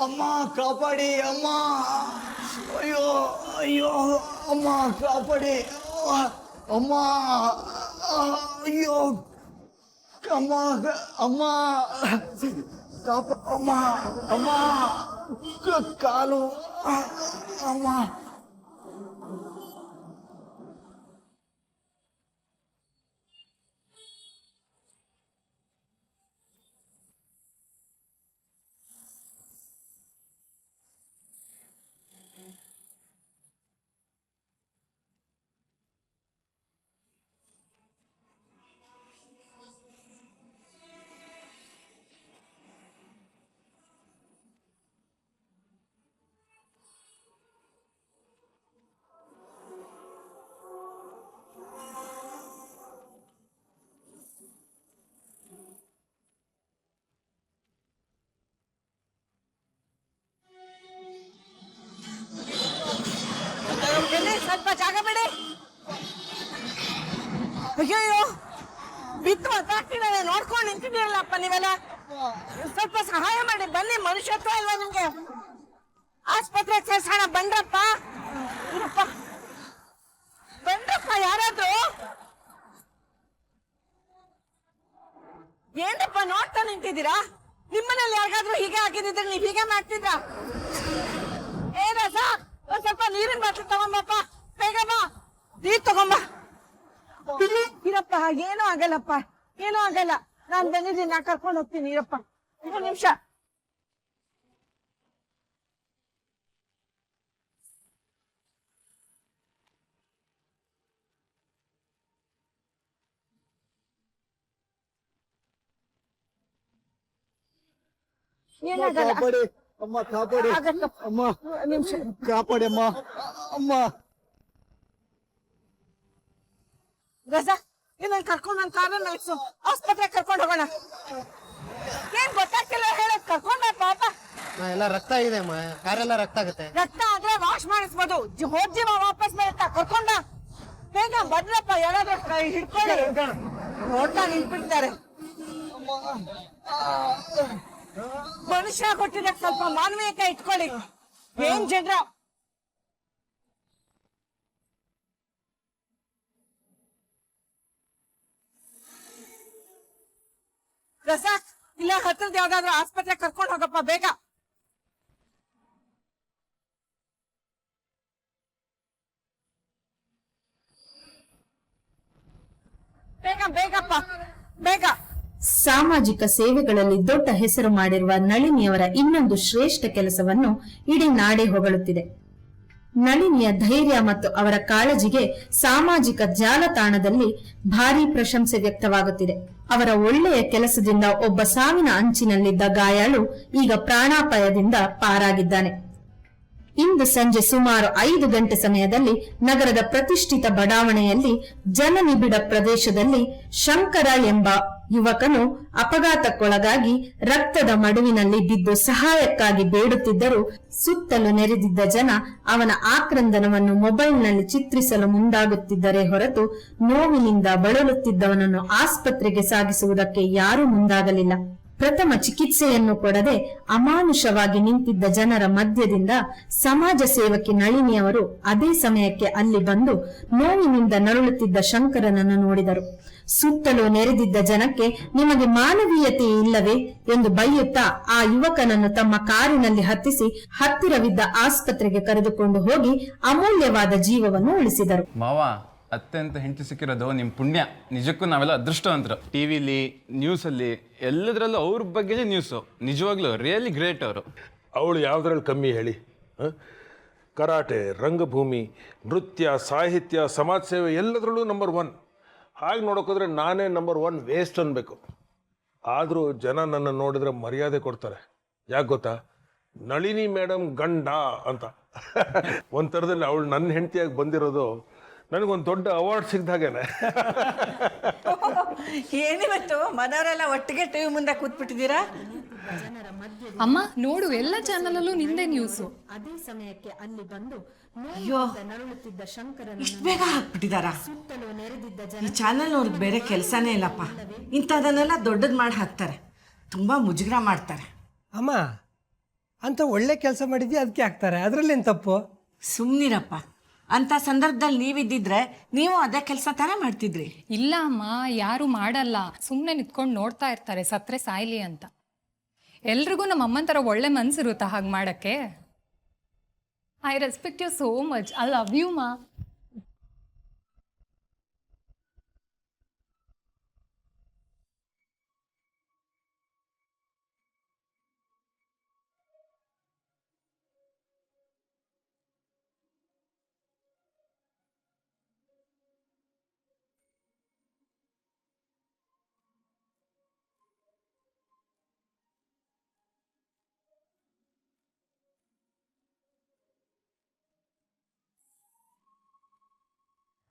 ಅಮ್ಮ ಕಾಪಾಡಿ ಅಮ್ಮ. ಅಯ್ಯೋ ಅಯ್ಯೋ ಅಮ್ಮ ಕಾಪಾಡಿ ಅಮ್ಮ. ಅಯ್ಯೋ ಅಮ್ಮ ಅಮ್ಮ ಅಮ್ಮ ಅಮ್ಮ ಕಾಲು ಅಮ್ಮ. ಸ್ವಲ್ಪ ಜಾಗ ಬಿಡಿ. ಅಯ್ಯೋ ಬಿತ್ತು ಮಾತಾಡ್ತಿದ್ದಾರೆ, ನೋಡ್ಕೊಂಡು ನಿಂತಿದ್ದೀರಲ್ಲಪ್ಪ ನೀವೆಲ್ಲ. ಸ್ವಲ್ಪ ಸಹಾಯ ಮಾಡಿ ಬನ್ನಿ, ಮನುಷ್ಯತ್ವ ಇಲ್ವಾ ನಿಮ್ಗೆ? ಆಸ್ಪತ್ರೆಗೆ ಸೇರ್ಸೋಣ ಬಂದ್ರಪ್ಪ. ಬಂದ್ರಪ್ಪ ಯಾರಾದ್ರು? ಏನಪ್ಪ ನೋಡ್ತಾ ನಿಂತಿದ್ದೀರಾ? ನಿಮ್ಮನೇಲಿ ಯಾರಿಗಾದ್ರೂ ಹೀಗೆ ಹಾಕಿದ್ರೆ ನೀವ್ ಹೀಗೆ ಮಾಡ್ತಿದ್ರ? ಏನ ಒಂದ್ ಸ್ವಲ್ಪ ನೀರಿನ ಬಾಟ್ಲು ತಗೊಂಬಪ್ಪ, ಬೇಗ ಬಾ. ನೀರ್ ತಗೊಂಬ. ಇರಪ್ಪ, ಏನೂ ಆಗಲ್ಲಪ್ಪ, ಏನೂ ಆಗಲ್ಲ. ನಾನ್ ಬಂದಿದ್ದೀನಿ, ನಾ ಕರ್ಕೊಂಡು ಹೋಗ್ತೀನಿ. ಇರಪ್ಪ, 1 ನಿಮಿಷ. ಏನಾಗಲ್ಲ. ಅಮ್ಮ ಕಾಪಾಡಿ ಅಮ್ಮ. ನಿಮಿಷ ಕಾಪಾಡಿ ಅಮ್ಮ ಅಮ್ಮ. ರಜ, ಇನ್ನೊಂದು ಕರ್ಕೊಂಡು ನನ್ನ ಕಾರನ್ನ ಇಳಿಸು, ಆಸ್ಪತ್ರೆಗೆ ಕರ್ಕೊಂಡು ಹೋಗೋಣ. ಏನ್ ಗೊತ್ತಾಗ್ತಿಲ್ಲ ಹೇಳಕ್, ಕರ್ಕೊಂಡ ಪಾಪ. ಎಲ್ಲ ರಕ್ತ ಇದೆ ಅಮ್ಮ, ಕಾರೆಲ್ಲ ರಕ್ತ ಆಗುತ್ತೆ. ರಕ್ತ ಆದ್ರೆ ವಾಶ್ ಮಾಡಿಸ್ಬೋದು, ಹೋದ್ ಜೀವ ವಾಪಸ್ ಬರುತ್ತಾ? ಕರ್ಕೊಂಡ ಬೇಗ ಬದ್ರಪ್ಪ. ಯಾರಾದ್ರೂ ಕೈ ಹಿಡ್ಕೊಳ್ಳಿ, ನೋಡ್ತಾ ನಿಂತ್ಬಿಡ್ತಾರೆ. ಮನುಷ್ಯ ಕೊಟ್ಟಿದ್ದಕ್ಕೆ ಸ್ವಲ್ಪ ಮಾನವೀಯತೆ ಇಟ್ಕೊಳ್ಳಿ. ಏನ್ ಜನರ ಪ್ರಸಾದ್, ಇಲ್ಲ ಹತ್ರದ ಯಾವ್ದಾದ್ರು ಆಸ್ಪತ್ರೆ ಕರ್ಕೊಂಡು ಹೋಗಪ್ಪ ಬೇಗ. ಬೇಗ ಬೇಗಪ್ಪ ಬೇಗ. ಸಾಮಾಜಿಕ ಸೇವೆಗಳಲ್ಲಿ ದೊಡ್ಡ ಹೆಸರು ಮಾಡಿರುವ ನಳಿನಿಯವರ ಇನ್ನೊಂದು ಶ್ರೇಷ್ಠ ಕೆಲಸವನ್ನು ಇಡೀ ನಾಡೇ ಹೊಗಳುತ್ತಿದೆ. ನಳಿನಿಯ ಧೈರ್ಯ ಮತ್ತು ಅವರ ಕಾಳಜಿಗೆ ಸಾಮಾಜಿಕ ಜಾಲತಾಣದಲ್ಲಿ ಭಾರೀ ಪ್ರಶಂಸೆ ವ್ಯಕ್ತವಾಗುತ್ತಿದೆ. ಅವರ ಒಳ್ಳೆಯ ಕೆಲಸದಿಂದ ಒಬ್ಬ ಸಾವಿನ ಅಂಚಿನಲ್ಲಿದ್ದ ಗಾಯಾಳು ಈಗ ಪ್ರಾಣಾಪಾಯದಿಂದ ಪಾರಾಗಿದ್ದಾನೆ. ಇಂದು ಸಂಜೆ ಸುಮಾರು 5 ಗಂಟೆ ಸಮಯದಲ್ಲಿ ನಗರದ ಪ್ರತಿಷ್ಠಿತ ಬಡಾವಣೆಯಲ್ಲಿ ಜನನಿಬಿಡ ಪ್ರದೇಶದಲ್ಲಿ ಶಂಕರ ಎಂಬ ಯುವಕನು ಅಪಘಾತಕ್ಕೊಳಗಾಗಿ ರಕ್ತದ ಮಡುವಿನಲ್ಲಿ ಬಿದ್ದು ಸಹಾಯಕ್ಕಾಗಿ ಬೇಡುತ್ತಿದ್ದರೂ ಸುತ್ತಲೂ ನೆರೆದಿದ್ದ ಜನ ಅವನ ಆಕ್ರಂದನವನ್ನು ಮೊಬೈಲ್ನಲ್ಲಿ ಚಿತ್ರಿಸಲು ಮುಂದಾಗುತ್ತಿದ್ದರೇ ಹೊರತು ನೋವಿನಿಂದ ಬಳಲುತ್ತಿದ್ದವನನ್ನು ಆಸ್ಪತ್ರೆಗೆ ಸಾಗಿಸುವುದಕ್ಕೆ ಯಾರೂ ಮುಂದಾಗಲಿಲ್ಲ. ಪ್ರಥಮ ಚಿಕಿತ್ಸೆಯನ್ನು ಕೊಡದೆ ಅಮಾನುಷವಾಗಿ ನಿಂತಿದ್ದ ಜನರ ಮಧ್ಯದಿಂದ ಸಮಾಜ ಸೇವಕಿ ನಳಿನಿಯವರು ಅದೇ ಸಮಯಕ್ಕೆ ಅಲ್ಲಿ ಬಂದು ನೋವಿನಿಂದ ನರಳುತ್ತಿದ್ದ ಶಂಕರನನ್ನು ನೋಡಿದರು. ಸುತ್ತಲೂ ನೆರೆದಿದ್ದ ಜನಕ್ಕೆ ನಿಮಗೆ ಮಾನವೀಯತೆ ಇಲ್ಲವೇ ಎಂದು ಬೈಯುತ್ತಾ ಆ ಯುವಕನನ್ನು ತಮ್ಮ ಕಾರಿನಲ್ಲಿ ಹತ್ತಿಸಿ ಹತ್ತಿರವಿದ್ದ ಆಸ್ಪತ್ರೆಗೆ ಕರೆದುಕೊಂಡು ಹೋಗಿ ಅಮೂಲ್ಯವಾದ ಜೀವವನ್ನು ಉಳಿಸಿದರು. ಮಾವ, ಅತ್ಯಂತ ಹೆಂಡತಿ ಸಿಕ್ಕಿರೋದು ನಿಮ್ಮ ಪುಣ್ಯ. ನಿಜಕ್ಕೂ ನಾವೆಲ್ಲ ಅದೃಷ್ಟವಂತರು. ಟಿವಿಲಿ, ನ್ಯೂಸಲ್ಲಿ ಎಲ್ಲದರಲ್ಲೂ ಅವ್ರ ಬಗ್ಗೆನೇ ನ್ಯೂಸು. ನಿಜವಾಗ್ಲೂ ರಿಯಲಿ ಗ್ರೇಟ್ ಅವರು. ಅವಳು ಯಾವುದ್ರಲ್ಲಿ ಕಮ್ಮಿ ಹೇಳಿ? ಕರಾಟೆ, ರಂಗಭೂಮಿ, ನೃತ್ಯ, ಸಾಹಿತ್ಯ, ಸಮಾಜ ಸೇವೆ ಎಲ್ಲದರಲ್ಲೂ ನಂಬರ್ 1. ಹಾಗೆ ನೋಡೋಕೋದ್ರೆ ನಾನೇ ನಂಬರ್ 1 ವೇಸ್ಟ್ ಅನ್ಬೇಕು. ಆದರೂ ಜನ ನನ್ನ ನೋಡಿದ್ರೆ ಮರ್ಯಾದೆ ಕೊಡ್ತಾರೆ. ಯಾಕೆ ಗೊತ್ತಾ? ನಳಿನಿ ಮೇಡಮ್ ಗಂಡ ಅಂತ. ಒಂಥರದಲ್ಲಿ ಅವಳು ನನ್ನ ಹೆಂಡತಿಯಾಗಿ ಬಂದಿರೋದು ನನಗೊಂದು ದೊಡ್ಡ ಅವಾರ್ಡ್ ಸಿಗ್ದಾಗೇನೆ. ಏನಿವತ್ತು ಮನೆಯವರೆಲ್ಲ ಒಟ್ಟಿಗೆ ಟಿವಿ ಮುಂದೆ ಕೂತ್ಬಿಟ್ಟಿದ್ದೀರಾ? ಅಮ್ಮ ನೋಡು, ಎಲ್ಲ ಚಾನಲಲ್ಲೂ ನಿಂದೆ ನ್ಯೂಸು. ಅದೇ ಸಮಯಕ್ಕೆ ಅಲ್ಲಿ ಬಂದು ಅಯ್ಯೋ, ನರಳುತ್ತಿದ್ದ ಶಂಕರನ ಇಷ್ಟು ಬೇಗ ಹಾಕ್ಬಿಟ್ಟಿದಾರ? ಸುತ್ತಲೂ ನೆರೆದಿದ್ದ ಈ ಚಾನಲ್ ಅವ್ರಿಗೆ ಬೇರೆ ಕೆಲಸನೇ ಇಲ್ಲಪ್ಪ. ಇಂಥದನ್ನೆಲ್ಲ ದೊಡ್ಡದ್ ಮಾಡಿ ಹಾಕ್ತಾರೆ. ತುಂಬಾ ಮುಜುಗರ ಮಾಡ್ತಾರೆ. ಅಮ್ಮ ಅಂತ ಒಳ್ಳೆ ಕೆಲಸ ಮಾಡಿದ್ವಿ ಅದಕ್ಕೆ ಹಾಕ್ತಾರೆ, ಅದರಲ್ಲೇನು ತಪ್ಪು? ಸುಮ್ನಿರಪ್ಪ. ಅಂತ ಸಂದರ್ಭದಲ್ಲಿ ನೀವಿದ್ದಿದ್ರೆ ನೀವು ಅದೇ ಕೆಲಸ ತಾನೇ ಮಾಡ್ತಿದ್ರಿ. ಇಲ್ಲ ಅಮ್ಮ, ಯಾರು ಮಾಡಲ್ಲ, ಸುಮ್ಮನೆ ನಿಂತ್ಕೊಂಡು ನೋಡ್ತಾ ಇರ್ತಾರೆ ಸತ್ರೆ ಸಾಯ್ಲಿ ಅಂತ. ಎಲ್ರಿಗೂ ನಮ್ಮ ಅಮ್ಮನ ಥರ ಒಳ್ಳೆ ಮನ್ಸಿರುತ್ತಾ ಹಾಗೆ ಮಾಡೋಕ್ಕೆ? I respect you so much. I love you ಮಾ.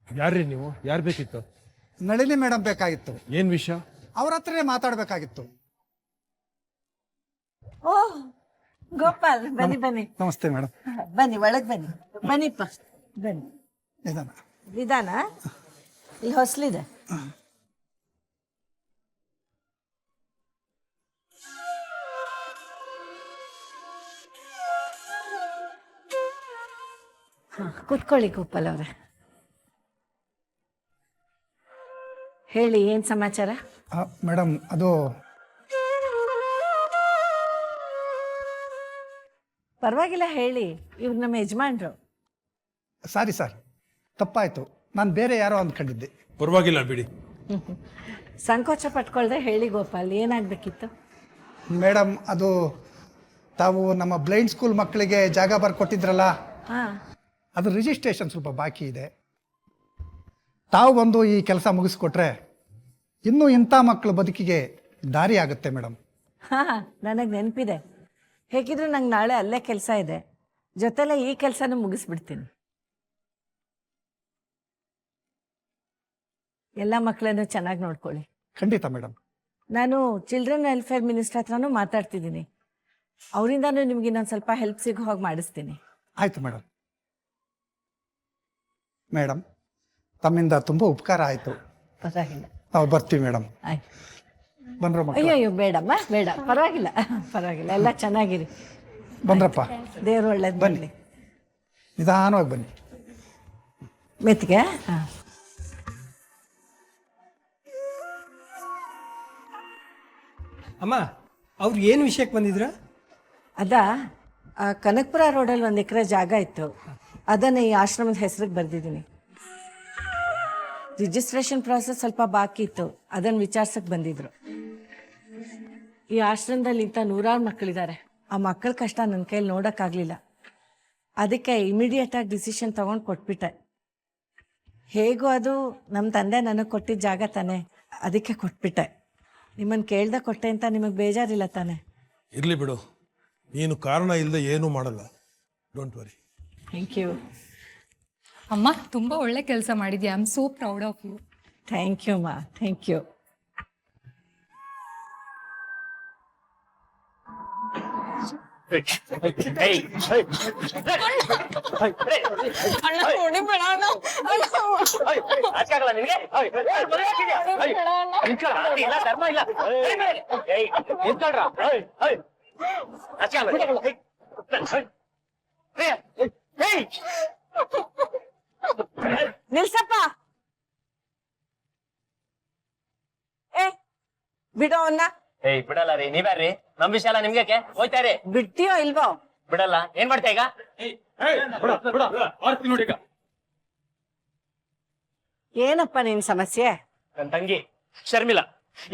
ಯಾರ್ರೀ ನೀವು? ಯಾರು ಬೇಕಿತ್ತು? ನಳಿನಿ ಮೇಡಮ್ ಬೇಕಾಗಿತ್ತು. ಏನು ವಿಷಯ? ಅವ್ರ ಹತ್ರನೇ ಮಾತಾಡಬೇಕಾಗಿತ್ತು. ಓಹ್ ಗೋಪಾಲ್, ಬನ್ನಿ ಬನ್ನಿ. ನಮಸ್ತೆ ಮೇಡಮ್. ಬನ್ನಿ, ಒಳಗೆ ಬನ್ನಿ. ಬನ್ನಿಪ್ಪ, ಬನ್ನಿ. ನಿಧಾನ. ನಿಧಾನ, ಇಲ್ಲಿ ಹೊಸಲಿದೆ. ಕೂತ್ಕೊಳ್ಳಿ ಗೋಪಾಲ್ ಅವರೇ. ಹೇಳಿ, ಏನ್ ಸಮಾಚಾರ? ಮೇಡಮ್, ಅದು ಪರವಾಗಿಲ್ಲ, ಹೇಳಿ. ಇವ್ರು ನಮ್ಮ ಯಜಮಾನ್ರು. ಸಾರಿ ಸರ್, ತಪ್ಪಾಯಿತು. ನಾನು ಬೇರೆ ಯಾರೋ ಅಂದ್ಕೊಂಡಿದ್ದೆ. ಪರವಾಗಿಲ್ಲ ಬಿಡಿ. ಸಂಕೋಚ ಪಟ್ಕೊಳ್ದೆ ಹೇಳಿ ಗೋಪಾಲ್, ಏನಾಗಬೇಕಿತ್ತು? ಮೇಡಮ್, ಅದು ತಾವು ನಮ್ಮ ಬ್ಲೈಂಡ್ ಸ್ಕೂಲ್ ಮಕ್ಕಳಿಗೆ ಜಾಗ ಬರ್ಕೊಟ್ಟಿದ್ರಲ್ಲ, ಹಾಂ, ಅದು ರಿಜಿಸ್ಟ್ರೇಷನ್ ಸ್ವಲ್ಪ ಬಾಕಿ ಇದೆ. ತಾವು ಬಂದು ಈ ಕೆಲಸ ಮುಗಿಸ್ಕೊಟ್ರೆ ಇನ್ನೂ ಇಂಥ ಮಕ್ಕಳ ಬದುಕಿಗೆ ದಾರಿ ಆಗುತ್ತೆ ಮೇಡಮ್. ಹಾಂ, ನನಗೆ ನೆನಪಿದೆ. ಹೇಗಿದ್ರು ನಂಗೆ ನಾಳೆ ಅಲ್ಲೇ ಕೆಲಸ ಇದೆ, ಜೊತೆಲೆ ಈ ಕೆಲಸನೂ ಮುಗಿಸ್ಬಿಡ್ತೀನಿ. ಎಲ್ಲ ಮಕ್ಕಳನ್ನು ಚೆನ್ನಾಗಿ ನೋಡ್ಕೊಳ್ಳಿ. ಖಂಡಿತ ಮೇಡಮ್. ನಾನು ಚಿಲ್ಡ್ರನ್ ವೆಲ್ಫೇರ್ ಮಿನಿಸ್ಟರ್ ಹತ್ರನೂ ಮಾತಾಡ್ತಿದ್ದೀನಿ. ಅವರಿಂದನೂ ನಿಮ್ಗೆ ಇನ್ನೊಂದು ಸ್ವಲ್ಪ ಹೆಲ್ಪ್ ಸಿಗೋ ಹಾಗೆ ಮಾಡಿಸ್ತೀನಿ. ಆಯಿತು ಮೇಡಮ್. ಮೇಡಮ್, ತಮ್ಮಿಂದ ತುಂಬ ಉಪಕಾರ ಆಯಿತು. ಪರವಾಗಿಲ್ಲ, ನಾವು ಬರ್ತೀವಿ ಮೇಡಮ್. ಆಯ್ತು. ಬಂದ್ರ ಮಕ್ಕಳು? ಅಯ್ಯೋ ಬೇಡಮ್ಮ, ಬೇಡ, ಪರವಾಗಿಲ್ಲ ಪರವಾಗಿಲ್ಲ, ಎಲ್ಲ ಚೆನ್ನಾಗಿರಿ. ಬಂದ್ರಪ್ಪ. ದೇವ್ರು ಒಳ್ಳೇದು ಬರಲಿ. ನಿಧಾನವಾಗಿ ಬನ್ನಿ. ಮೆತ್ತಿಗೆ. ಹಾಂ, ಅಮ್ಮ, ಅವ್ರು ಏನು ವಿಷಯಕ್ಕೆ ಬಂದಿದ್ರ? ಅದಾ, ಕನಕಪುರ ರೋಡಲ್ಲಿ 1 ಎಕರೆ ಜಾಗ ಇತ್ತು, ಅದನ್ನು ಈ ಆಶ್ರಮದ ಹೆಸರಿಗೆ ಬರೆದಿದ್ದೀನಿ. ರಿಜಿಸ್ಟ್ರೇಷನ್ ಪ್ರಾಸೆಸ್ ಸ್ವಲ್ಪ ಬಾಕಿ ಇತ್ತು, ಅದನ್ನು ವಿಚಾರಿಸಕ್ಕೆ ಬಂದಿದ್ರು. ಈ ಆಶ್ರಮದಲ್ಲಿ ಇಂಥ 100 ಮಕ್ಕಳಿದ್ದಾರೆ. ಆ ಮಕ್ಕಳ ಕಷ್ಟ ನನ್ನ ಕೈಯಲ್ಲಿ ನೋಡೋಕ್ಕಾಗಲಿಲ್ಲ. ಅದಕ್ಕೆ ಇಮಿಡಿಯೇಟಾಗಿ ಡಿಸಿಷನ್ ತೊಗೊಂಡು ಕೊಟ್ಬಿಟ್ಟೆ. ಹೇಗೂ ಅದು ನಮ್ಮ ತಂದೆ ನನಗೆ ಕೊಟ್ಟಿದ್ದ ಜಾಗ ತಾನೆ, ಅದಕ್ಕೆ ಕೊಟ್ಬಿಟ್ಟೆ. ನಿಮ್ಮನ್ನು ಕೇಳ್ದೆ ಕೊಟ್ಟೆ ಅಂತ ನಿಮಗೆ ಬೇಜಾರಿಲ್ಲ ತಾನೆ? ಇರಲಿ ಬಿಡು, ನೀನು ಕಾರಣ ಇಲ್ಲದೆ ಏನೂ ಮಾಡಲ್ಲ. Don't worry. Thank you. ಅಮ್ಮ, ತುಂಬ ಒಳ್ಳೆ ಕೆಲಸ ಮಾಡಿದ್ಯಾ. I am so proud of you. Thank you ಮಾ, ಥ್ಯಾಂಕ್ ಯು. ನಿಲ್ಸಪ್ಪ. ಏ ಬಿಡೋ ಅವನ್ನ. ಏಯ್ ಬಿಡಲ್ಲ ರೀ, ನೀವ್ಯಾರ್ರಿ? ನಮ್ ವಿಷಯ ಎಲ್ಲ ನಿಮ್ಗೆ ಹೋಯ್ತಾರಿ. ಬಿಡ್ತೀಯೋ ಇಲ್ವೋ? ಬಿಡಲ್ಲ. ಏನ್ ಮಾಡ್ತಾ ಈಗ? ಏನಪ್ಪ ನಿನ್ ಸಮಸ್ಯೆ? ನನ್ ತಂಗಿ ಶರ್ಮಿಳಾ,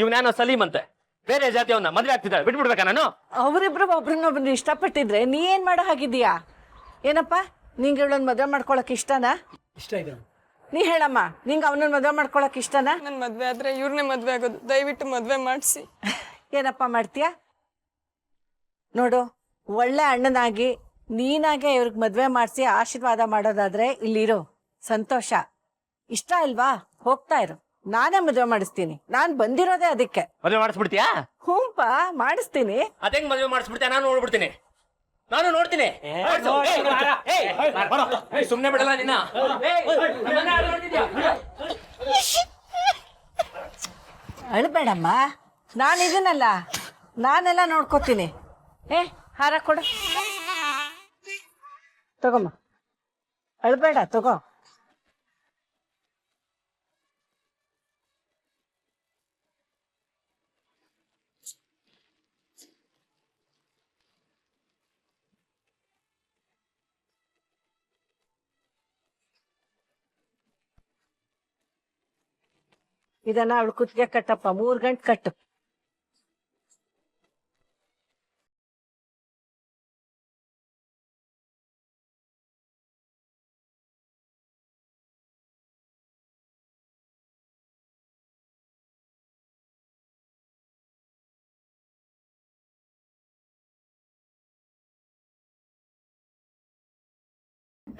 ಇವ್ನ್ಯಾನೋ ಸಲೀಮ್ ಅಂತೆ, ಬೇರೆ ಜಾತಿಯವನ್ನ ಮದ್ವೆ ಆಗ್ತಿದ್ದಾಳೆ, ಬಿಟ್ಬಿಡ್ಬೇಕಾ ನಾನು? ಅವರಿಬ್ರು ಒಬ್ರನ್ನೊಬ್ರನ್ನ ಇಷ್ಟಪಟ್ಟಿದ್ರೆ ನೀ ಏನ್ ಮಾಡೋ ಹಾಗಿದೀಯಾ? ಏನಪ್ಪ, ನಿಂಗೆ ಇವಳನ್ನ ಮದುವೆ ಮಾಡ್ಕೊಳಕ್ ಇಷ್ಟನಾ? ಇಷ್ಟ ಇದೆ. ನೀ ಹೇಳಮ್ಮ, ನಿಂಗೆ ಅವನನ್ನ ಮದುವೆ ಮಾಡ್ಕೊಳಕ್ ಇಷ್ಟನಾ? ನನ್ನ ಮದ್ವೆ ಆದ್ರೆ ಇವ್ರನ್ನೇ ಮದ್ವೆ ಆಗೋದು, ದಯವಿಟ್ಟು ಮದ್ವೆ ಮಾಡಿಸಿ. ಏನಪ್ಪ ಮಾಡ್ತೀಯ? ನೋಡು, ಒಳ್ಳೆ ಅಣ್ಣನಾಗಿ ನೀನಾಗೆ ಇವ್ರಿಗೆ ಮದ್ವೆ ಮಾಡಿಸಿ ಆಶೀರ್ವಾದ ಮಾಡೋದಾದ್ರೆ ಇಲ್ಲಿರೋ ಸಂತೋಷ. ಇಷ್ಟ ಅಲ್ವಾ? ಹೋಗ್ತಾ ಇರು, ನಾನೇ ಮದುವೆ ಮಾಡಿಸ್ತೀನಿ. ನಾನ್ ಬಂದಿರೋದೇ ಅದಕ್ಕೆ. ಮದ್ವೆ ಮಾಡಿಸ್ಬಿಡ್ತೀಯಾ? ಹೂಂಪ, ಮಾಡಿಸ್ತೀನಿ. ಅದೇಂಗ್ ಮದ್ವೆ ಮಾಡಿಸ್ಬಿಡ್ತೀಯ? ನಾನು ನೋಡ್ಬಿಡ್ತೀನಿ, ನಾನು ನೋಡ್ತೀನಿ. ಸುಮ್ನೆ ಬಿಡಲ್ಲ ನಿನ್ನ. ಅಳ್ಬೇಡಮ್ಮ, ನಾನಿದ್ದೀನಲ್ಲ, ನಾನೆಲ್ಲ ನೋಡ್ಕೋತೀನಿ. ಹಾರ ಕೊಡು. ತಗೊಮ್ಮ, ಅಳ್ಬೇಡ, ತಗೋ. ಇದನ್ನ ಅವಳು ಕುತ್ತಿಗೆ ಕಟ್ಟಪ್ಪ, 3 ಗಂಟೆ ಕಟ್ಟು.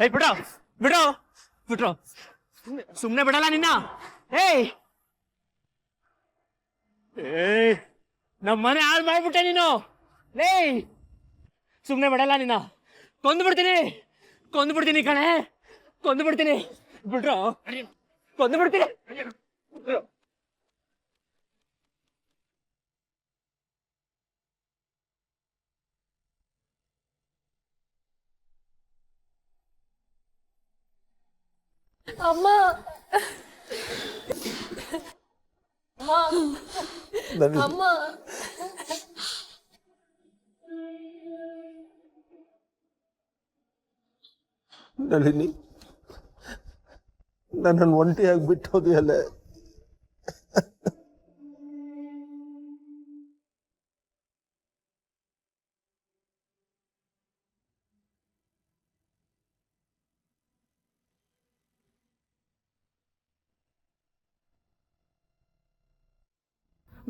ಏಯ್ ಬಿಡೋ ಬಿಡೋ ಬಿಟ್ರೋ, ಸುಮ್ನೆ ಬಿಡಲ್ಲ ನಿನ್ನ. ಏಯ್ ಏಯ್ ನಮ್ಮ ಮನೆ ಹಾಳು ಮಾಡ್ಬಿಟ್ಟೆ ನೀನು. ಏಯ್ ಸುಮ್ನೆ ಬಿಡಲ್ಲ ನಿನ್ನ, ಕೊಂದ್ಬಿಡ್ತೀನಿ ಕಣೆ, ಕೊಂದ್ಬಿಡ್ತೀನಿ. ಬಿಡ್ರೋ, ಕೊಂದ್ಬಿಡ್ತೀನಿ. ಅಮ್ಮ ಅಮ್ಮ ನಳಿನಿ, ನನ್ನನ್ನು ಒಂಟಿಯಾಗಿ ಬಿಟ್ಟು ಹೋದಿಯಲ್ಲ.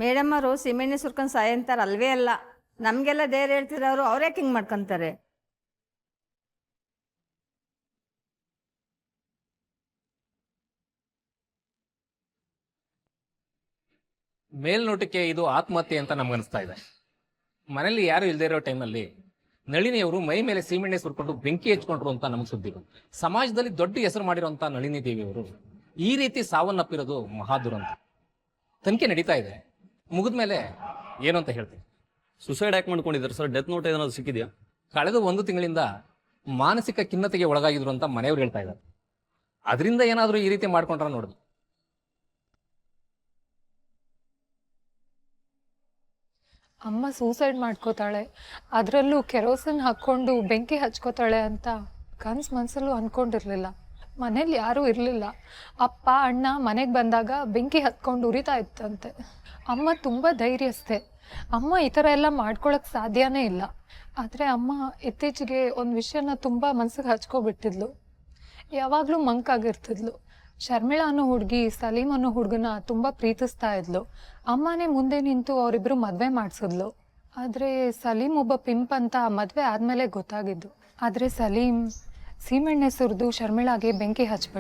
ಮೇಡಮ್ ಅವರು ಸಿಮೆಣ್ಣೆ ಸುರ್ಕೊಂಡು ಸಾಯಂತಾರ ಅಲ್ವೇ ಅಲ್ಲ. ನಮಗೆಲ್ಲ ಧೈರ್ಯ ಹೇಳ್ತಿದ್ರು ಅವರು, ಅವ್ರ್ಯಾಕೆ ಹಿಂಗೆ ಮಾಡ್ಕೊಂತಾರೆ? ಮೇಲ್ನೋಟಕ್ಕೆ ಇದು ಆತ್ಮಹತ್ಯೆ ಅಂತ ನಮ್ಗನ್ಸ್ತಾ ಇದೆ. ಮನೇಲಿ ಯಾರು ಇಲ್ಲದೆ ಇರೋ ಟೈಮಲ್ಲಿ ನಳಿನಿಯವರು ಮೈ ಮೇಲೆ ಸೀಮೆಣ್ಣೆ ಸುರ್ಕೊಂಡು ಬೆಂಕಿ ಹಚ್ಕೊಂಡ್ರು ಅಂತ ನಮ್ಗೆ ಸುದ್ದಿ ಬಂತು. ಸಮಾಜದಲ್ಲಿ ದೊಡ್ಡ ಹೆಸರು ಮಾಡಿರುವಂತ ನಳಿನಿ ದೇವಿಯವರು ಈ ರೀತಿ ಸಾವನ್ನಪ್ಪಿರೋದು ಮಹಾದುರಂತ. ತನಿಖೆ ನಡೀತಾ ಇದೆ, ಮುಗಿದ್ಮೇಲೆ ಏನು ಅಂತ ಹೇಳ್ತೀನಿ. ಸುಸೈಡ್ ಯಾಕೆ ಮಾಡ್ಕೊಂಡಿದ್ದಾರೆ ಸರ್? ಡೆತ್ ನೋಟ್ ಏನಾದ್ರು ಸಿಕ್ಕಿದೆಯಾ? ಕಳೆದ 1 ತಿಂಗಳಿಂದ ಮಾನಸಿಕ ಖಿನ್ನತೆಗೆ ಒಳಗಾಗಿದ್ರು ಅಂತ ಮನೆಯವ್ರು ಹೇಳ್ತಾ ಇದ್ದಾರೆ. ಅದರಿಂದ ಏನಾದರೂ ಈ ರೀತಿ ಮಾಡ್ಕೊಂಡ್ರ ನೋಡಿದ್ರು. ಅಮ್ಮ ಸೂಸೈಡ್ ಮಾಡ್ಕೋತಾಳೆ, ಅದರಲ್ಲೂ ಕೆರೋಸಿನ್ ಹಾಕ್ಕೊಂಡು ಬೆಂಕಿ ಹಚ್ಕೋತಾಳೆ ಅಂತ ಮನಸ್ಸಲ್ಲೂ ಅಂದ್ಕೊಂಡಿರಲಿಲ್ಲ. ಮನೇಲಿ ಯಾರೂ ಇರಲಿಲ್ಲ. ಅಪ್ಪ ಅಣ್ಣ ಮನೆಗೆ ಬಂದಾಗ ಬೆಂಕಿ ಹತ್ಕೊಂಡು ಉರಿತಾ ಇತ್ತಂತೆ. ಅಮ್ಮ ತುಂಬ ಧೈರ್ಯಸ್ಥೆ. ಅಮ್ಮ ಈ ಥರ ಎಲ್ಲ ಮಾಡ್ಕೊಳಕ್ಕೆ ಸಾಧ್ಯನೇ ಇಲ್ಲ. ಆದರೆ ಅಮ್ಮ ಇತ್ತೀಚೆಗೆ ಒಂದು ವಿಷಯನ ತುಂಬ ಮನ್ಸಿಗೆ ಹಚ್ಕೊಬಿಟ್ಟಿದ್ಲು. ಯಾವಾಗಲೂ ಮಂಕಾಗಿರ್ತಿದ್ಲು. ಶರ್ಮಿಳಾ ಅನ್ನೋ ಹುಡುಗಿ ಸಲೀಮ್ ಅನ್ನೋ ಹುಡುಗನ ತುಂಬ ಪ್ರೀತಿಸ್ತಾ ಇದ್ಲು. ಅಮ್ಮನೇ ಮುಂದೆ ನಿಂತು ಅವರಿಬ್ಬರು ಮದುವೆ ಮಾಡಿಸಿದ್ಲು. ಆದರೆ ಸಲೀಮ್ ಒಬ್ಬ ಪಿಂಪ್ ಅಂತ ಮದುವೆ ಆದಮೇಲೆ ಗೊತ್ತಾಗಿದ್ದು. ಆದರೆ ಸಲೀಮ್ ಸೀಮೆಣ್ಣೆ ಸುರಿದು ಶರ್ಮಿಳಾಗೆ ಬೆಂಕಿ ಹಚ್ಬಿಟ್ಟ.